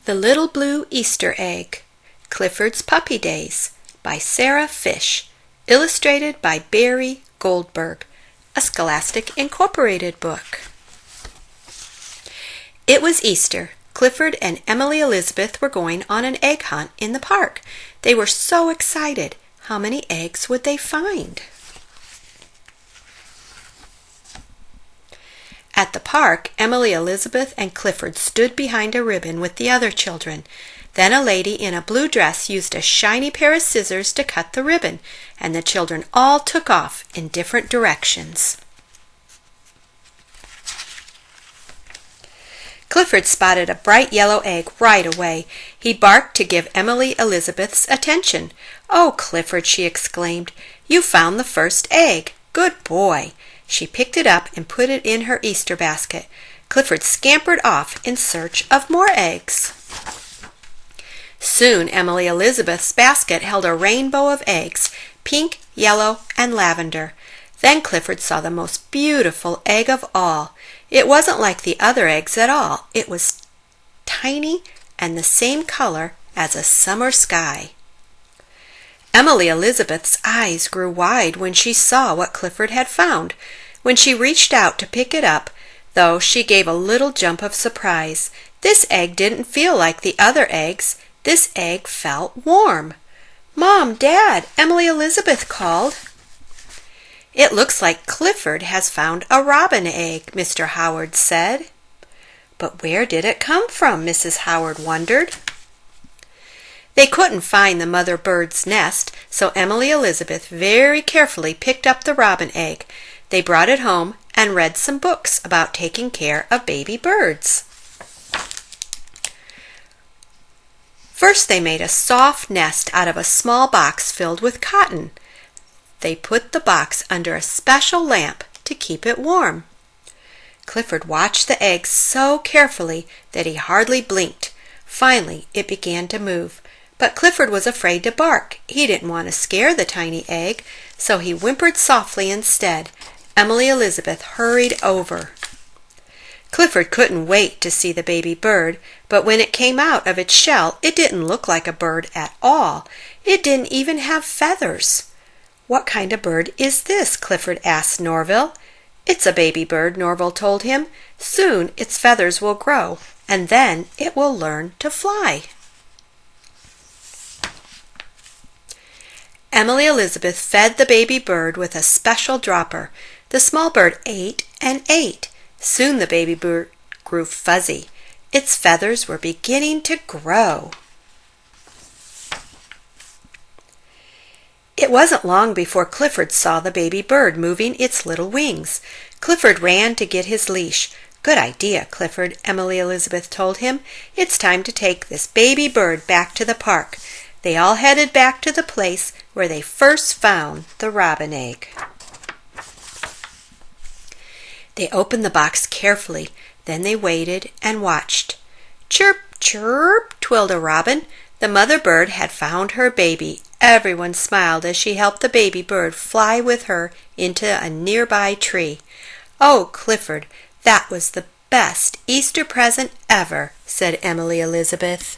The Little Blue Easter Egg, Clifford's Puppy Days, by Sarah Fisch, illustrated by Barry Goldberg, a Scholastic Incorporated book. It was Easter. Clifford and Emily Elizabeth were going on an egg hunt in the park. They were so excited. How many eggs would they find? At the park, Emily Elizabeth and Clifford stood behind a ribbon with the other children. Then a lady in a blue dress used a shiny pair of scissors to cut the ribbon, and the children all took off in different directions. Clifford spotted a bright yellow egg right away. He barked to give Emily Elizabeth's attention. "Oh, Clifford," she exclaimed, "you found the first egg. Good boy." She picked it up and put it in her Easter basket. Clifford scampered off in search of more eggs. Soon Emily Elizabeth's basket held a rainbow of eggs, pink, yellow, and lavender. Then Clifford saw the most beautiful egg of all. It wasn't like the other eggs at all. It was tiny and the same color as a summer sky. Emily Elizabeth's eyes grew wide when she saw what Clifford had found. When she reached out to pick it up, though, she gave a little jump of surprise. This egg didn't feel like the other eggs. This egg felt warm. "Mom, Dad," Emily Elizabeth called. "It looks like Clifford has found a robin egg," Mr. Howard said. But where did it come from? Mrs. Howard wondered. They couldn't find the mother bird's nest, so Emily Elizabeth very carefully picked up the robin egg. They brought it home and read some books about taking care of baby birds. First they made a soft nest out of a small box filled with cotton. They put the box under a special lamp to keep it warm. Clifford watched the egg so carefully that he hardly blinked. Finally it began to move. But Clifford was afraid to bark. He didn't want to scare the tiny egg, so he whimpered softly instead. Emily Elizabeth hurried over. Clifford couldn't wait to see the baby bird, but when it came out of its shell, it didn't look like a bird at all. It didn't even have feathers. "What kind of bird is this?" Clifford asked Norville. "It's a baby bird," Norville told him. "Soon its feathers will grow, and then it will learn to fly." Emily Elizabeth fed the baby bird with a special dropper. The small bird ate and ate. Soon the baby bird grew fuzzy. Its feathers were beginning to grow. It wasn't long before Clifford saw the baby bird moving its little wings. Clifford ran to get his leash. "Good idea, Clifford," Emily Elizabeth told him. "It's time to take this baby bird back to the park." They all headed back to the place where they first found the robin egg. They opened the box carefully. Then they waited and watched. "Chirp, chirp," twilled a robin. The mother bird had found her baby. Everyone smiled as she helped the baby bird fly with her into a nearby tree. "Oh, Clifford, that was the best Easter present ever," said Emily Elizabeth.